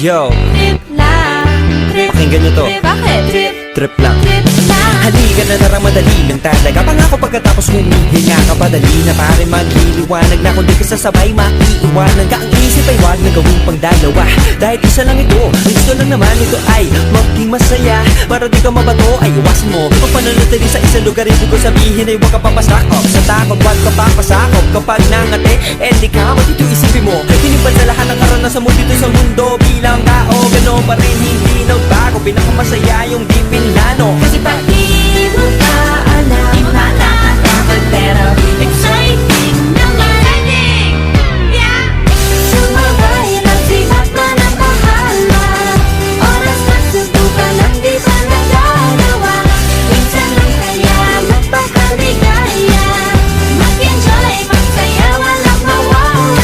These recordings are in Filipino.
Yo, Trip lang, trip, pakinggan nyo to. trip, bakit? Trip, Trip lang. trip lang. Halika na narang madali lang talaga. Pangako pagkatapos humihinga ka padali na pare magliliwanag na kung di ka sasabay maiiwanan ka. Ang isip ay wag na gawing pangdalawa dahil isa lang ito. Ang gusto lang naman ito ay maging masaya. Para di ka mabato ay iwasan mo pag pananatili sa isang lugar. Ibig ko sabihin ay huwag ka papasakop sa takot. Huwag ka papasakop kapag nangate di ka matito isipin mo. Hinibad sa lahat ng karanasan mo dito sa mundo. Bilang tao gano'n pa rin hindi nagbago. Pinakamasaya yung di pinlano. Kasi pag di mo pa alam, nakakatakot pero exciting naman. Yeah! Sumabay lang si Batman ang bahala. Oras na subukan ang di pa nagagawa. Minsan lang kaya magpakaligaya. Mag-enjoy, magsaya, walang mawawala.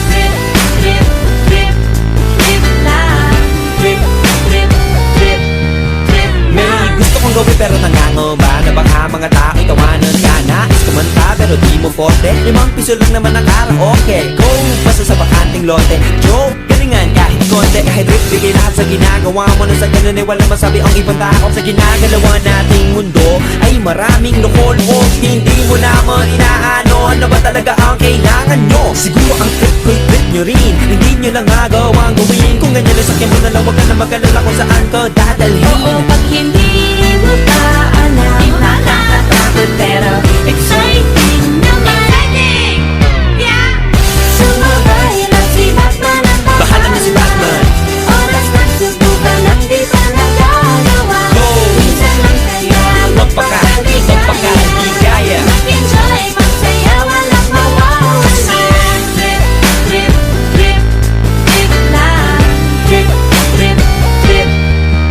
Trip, trip, trip, trip lang. Trip, trip, trip, trip May lang. gusto kong gawin pero nangangamba na baka mga tao tawanan ka. Nais kumanta pero di mo forte. 5 piso lang naman ang karaoke. Go, basta sa bakanting lote. Joke, galingan kahit konti. Kahit rip, bigay lahat sa ginagawa mo. Nang sa ganun ay walang masabi ang ibang tao. Sa ginagalawa nating mundo ay maraming loko-loko. Hindi mo naman inaano. Ano ba talaga ang kailangan nyo? Siguro ang trip ko'y trip nyo rin. Hindi nyo lang agawang gawin. Kung ganyan lang sakyan mo na lang, wag ka na mag-alala kung saan ko dadalhin. Oo, pag hindi mo pa alam, nakakatakot pero exciting naman. Yeah! Sumabay lang si Batman ang Bahala na si Batman. Oras na subukan ang di pa nagagawa. Go! Minsan lang kaya magpakaligaya. Mag-enjoy, magsaya, walang mawawala. Trip, trip, trip, trip lang. Trip, trip, trip,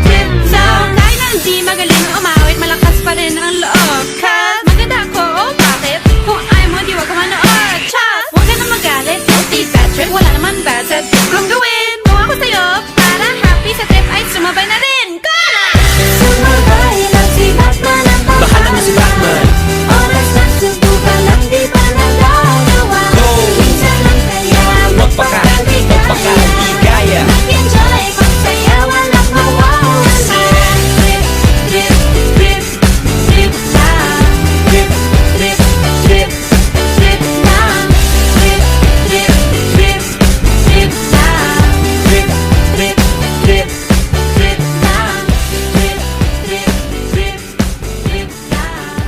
trip lang. Kahit na hindi magaling umawit, malakas pa rin ang loob. Cause maganda ako, oh bakit? Kung ayaw mo, di wag ka manood. Chas, huwag ka na magalit, don't be bad trip. Wala naman bad sa trip kong gawin. Kung ako sa'yo, para happy sa trip ay sumabay na rin. Go na! Sumabay lang si Batman ang Bahala na si Batman. Oras na subukan ang di pa nagagawa. Go! Minsan lang kaya magpakaligaya. Mag-enjoy, magsaya, walang mawawala. Trip, trip, trip, trip lang. Trip, trip, trip, trip lang. Trip, trip, trip, trip lang. Trip, trip, trip. Trip lang. Trip, trip, trip, trip lang.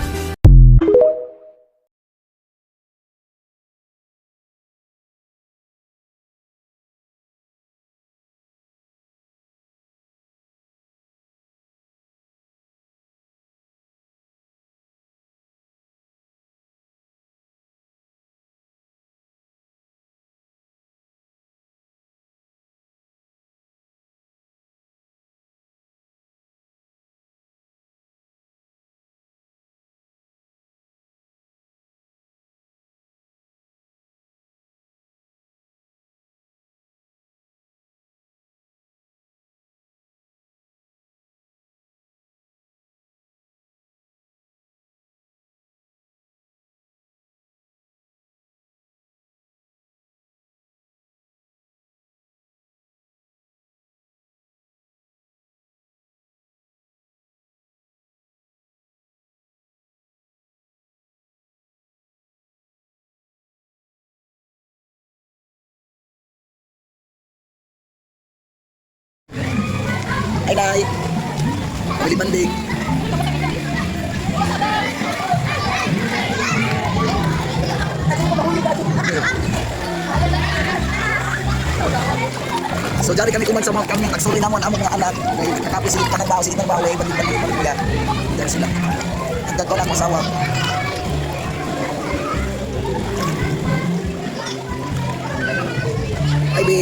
Ay, nay. Bali banding. So dari kami kuman sa mga kami aksuri namon amo mga anak may kakapis si kanang si itang bawi banding pamilya. Dari sila. Hanggang ko lang masawa. Ay, be.